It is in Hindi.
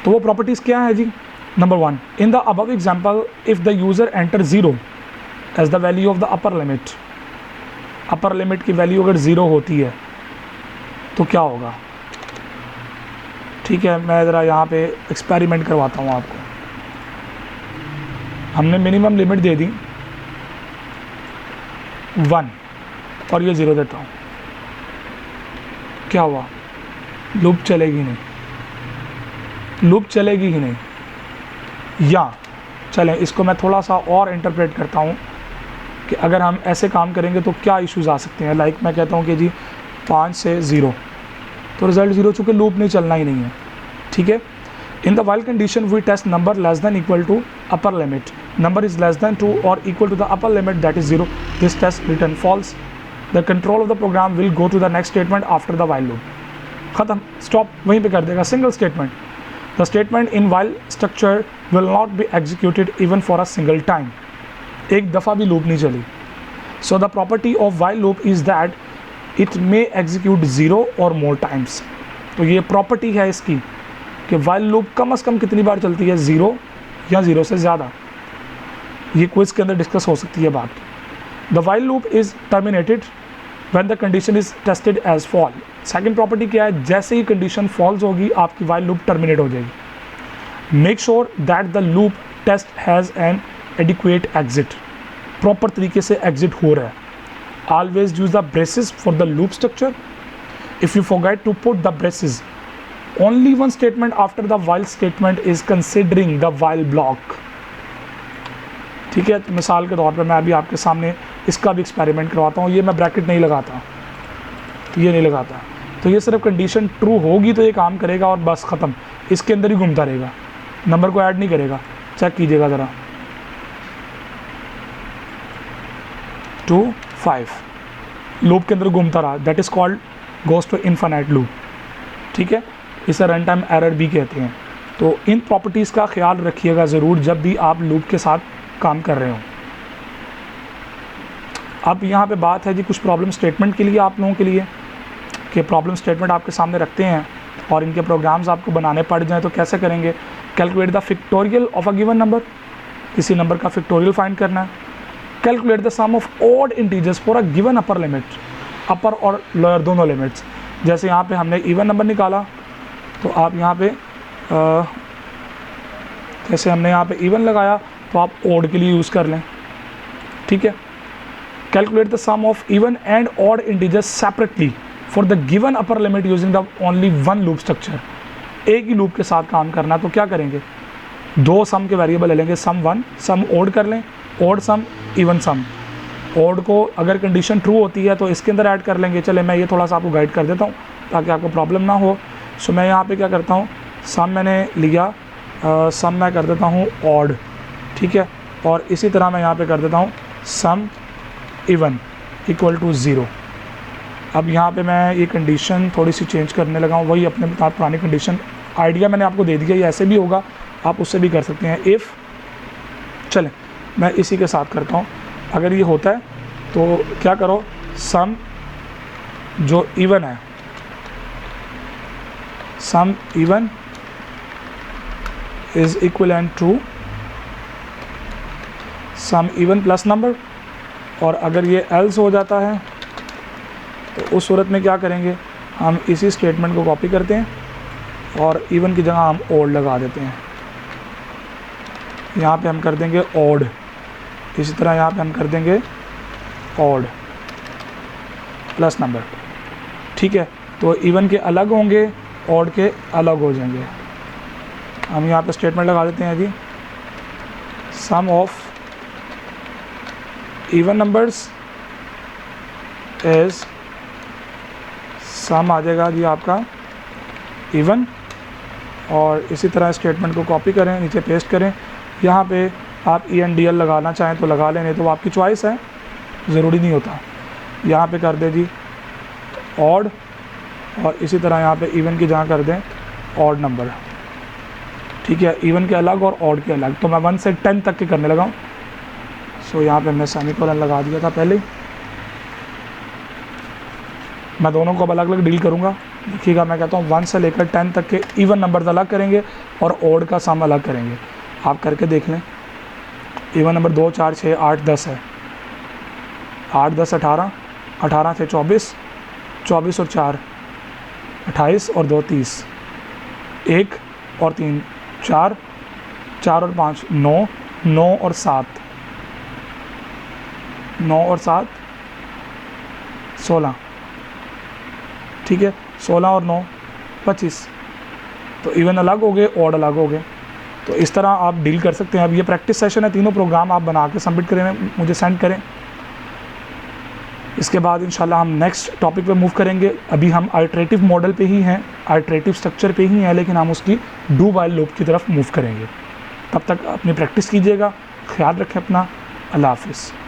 तो वो प्रॉपर्टीज़ क्या है जी? Number 1, in the above example if the user enter 0 as the value of the upper limit, upper limit की वैल्यू अगर 0 होती है तो क्या होगा? ठीक है, मैं ज़रा यहाँ पे एक्सपेरिमेंट करवाता हूँ आपको। हमने मिनिमम लिमिट दे दी 1 और ये 0 देता हूँ, क्या हुआ? लूप चलेगी नहीं, लूप चलेगी ही नहीं। या चलें इसको मैं थोड़ा सा और इंटरप्रेट करता हूँ कि अगर हम ऐसे काम करेंगे तो क्या इश्यूज़ आ सकते हैं। लाइक मैं कहता हूँ कि जी 5 से 0, तो रिज़ल्ट 0, चूँकि लूप नहीं चलना ही नहीं है। ठीक है, in the while condition we test number less than equal to upper limit, number is less than 2 और equal to the upper limit that is 0, this test return false, the control of the program will go to the next statement after the while loop. ख़त्म, स्टॉप, वहीं पे कर देगा, single statement. The statement in while structure will not be executed even for a single time, एक दफ़ा भी लूप नहीं चली। So the property of while loop is that it may execute 0 और मोर टाइम्स। तो ये प्रॉपर्टी है इसकी कि वाइल लूप कम से कम कितनी बार चलती है? 0 या 0 से ज़्यादा। ये क्विज़ के अंदर डिस्कस हो सकती है बात। The while loop is terminated when the condition is tested as false. Second property क्या है? जैसे ही कंडीशन फॉल्स होगी आपकी वाइल लूप टर्मिनेट हो जाएगी। Make sure that the loop test has an adequate exit, proper तरीके से एग्जिट हो रहा है। Always use the braces for the loop structure. If you forget to put the braces, only one statement after the while statement is considering the while block। ठीक है, तो मिसाल के तौर पे मैं अभी आपके सामने इसका भी एक्सपेरिमेंट करवाता हूँ। ये मैं ब्रैकेट नहीं लगाता, ये नहीं लगाता, तो ये सिर्फ कंडीशन ट्रू होगी तो ये काम करेगा और बस ख़त्म, इसके अंदर ही घूमता रहेगा, नंबर को ऐड नहीं करेगा। चेक कीजिएगा ज़रा, 2 5 लूप के अंदर घूमता रहा, that is called goes to infinite loop. ठीक है, इसे रन टाइम एरर भी कहते हैं। तो इन प्रॉपर्टीज़ का ख्याल रखिएगा ज़रूर जब भी आप लूप के साथ काम कर रहे हो। अब यहाँ पे बात है जी कुछ प्रॉब्लम स्टेटमेंट के लिए, आप लोगों के लिए, कि प्रॉब्लम स्टेटमेंट आपके सामने रखते हैं और इनके प्रोग्राम्स आपको बनाने पड़ जाएँ तो कैसे करेंगे? Calculate the factorial of a given number, किसी नंबर का फैक्टोरियल फाइंड करना है। Calculate the sum of odd integers for a given upper limit, upper और लोअर दोनों लिमिट्स। जैसे यहाँ पे हमने इवन नंबर निकाला तो आप यहाँ पे जैसे हमने यहाँ पे इवन लगाया तो आप ऑड के लिए यूज़ कर लें। ठीक है, calculate the sum of even and odd integers separately for the given upper limit using the only one loop structure. एक ही लूप के साथ काम करना, तो क्या करेंगे? 2 सम के वेरिएबल ले लेंगे, सम 1, सम ऑड कर लें, ऑड सम, इवन सम। ऑड को अगर कंडीशन ट्रू होती है तो इसके अंदर ऐड कर लेंगे। चले मैं ये थोड़ा सा आपको गाइड कर देता हूँ ताकि आपको प्रॉब्लम ना हो। सो मैं यहाँ पे क्या करता हूँ, सम मैंने लिया, सम मैं कर देता हूँ ऑड। ठीक है, और इसी तरह मैं यहाँ पे कर देता हूँ सम इवन इक्वल टू 0। अब यहाँ पे मैं ये कंडीशन थोड़ी सी चेंज करने लगा हूँ, वही अपने पुरानी कंडीशन, आइडिया मैंने आपको दे दिया, ये ऐसे भी होगा, आप उससे भी कर सकते हैं। इफ़, चलें मैं इसी के साथ करता हूँ, अगर ये होता है तो क्या करो, सम जो इवन है, sum even is equivalent to sum even plus number. और अगर ये एल्स हो जाता है तो उस सूरत में क्या करेंगे, हम इसी स्टेटमेंट को कॉपी करते हैं और इवन की जगह हम ऑड लगा देते हैं। यहाँ पे हम कर देंगे ऑड, इसी तरह यहाँ पे हम कर देंगे ऑड प्लस नंबर। ठीक है, तो इवन के अलग होंगे, ऑड के अलग हो जाएंगे। हम यहाँ पे स्टेटमेंट लगा देते हैं जी, सम ऑफ इवन नंबर्स इज, सम आ जाएगा जी आपका इवन, और इसी तरह स्टेटमेंट को कॉपी करें, नीचे पेस्ट करें। यहाँ पे आप ENDL लगाना चाहें तो लगा लें, नहीं तो आपकी चॉइस है, ज़रूरी नहीं होता। यहाँ पे कर दें जी ऑड, और इसी तरह यहाँ पे इवन की जगह कर दें ऑड नंबर। ठीक है, इवन के अलग और ऑड के अलग। तो मैं 1 से 10 तक के करने लगा हूँ। सो यहाँ पे हमने सेमीकोलन लगा दिया था पहले। मैं दोनों को अलग अलग डील करूँगा। देखिएगा, मैं कहता हूँ 1 से लेकर 10 तक के इवन नंबर्स अलग करेंगे और ओड का सम अलग करेंगे। आप करके देख लें। इवन नंबर 2, 4, 6, 8, 10 है। 8, 10, 18, 18 से 24, 24 और 4, 28 और 2, 30, 1 और 3, 4, 4 और 5, 9, 9 और 7, 9 और 7, 16, ठीक है, 16 और 9, 25। तो इवन अलग हो गए, ऑड अलग हो गए। तो इस तरह आप डील कर सकते हैं। अब ये प्रैक्टिस सेशन है, तीनों प्रोग्राम आप बना के सबमिट करें, मुझे सेंड करें। इसके बाद इंशाल्लाह हम नेक्स्ट टॉपिक पे मूव करेंगे। अभी हम आइटरेटिव मॉडल पे ही हैं, आइटरेटिव स्ट्रक्चर पे ही हैं, लेकिन हम उसकी डू वाइल लूप की तरफ मूव करेंगे। तब तक अपनी प्रैक्टिस कीजिएगा, ख्याल रखें अपना। अल्लाह हाफिज़।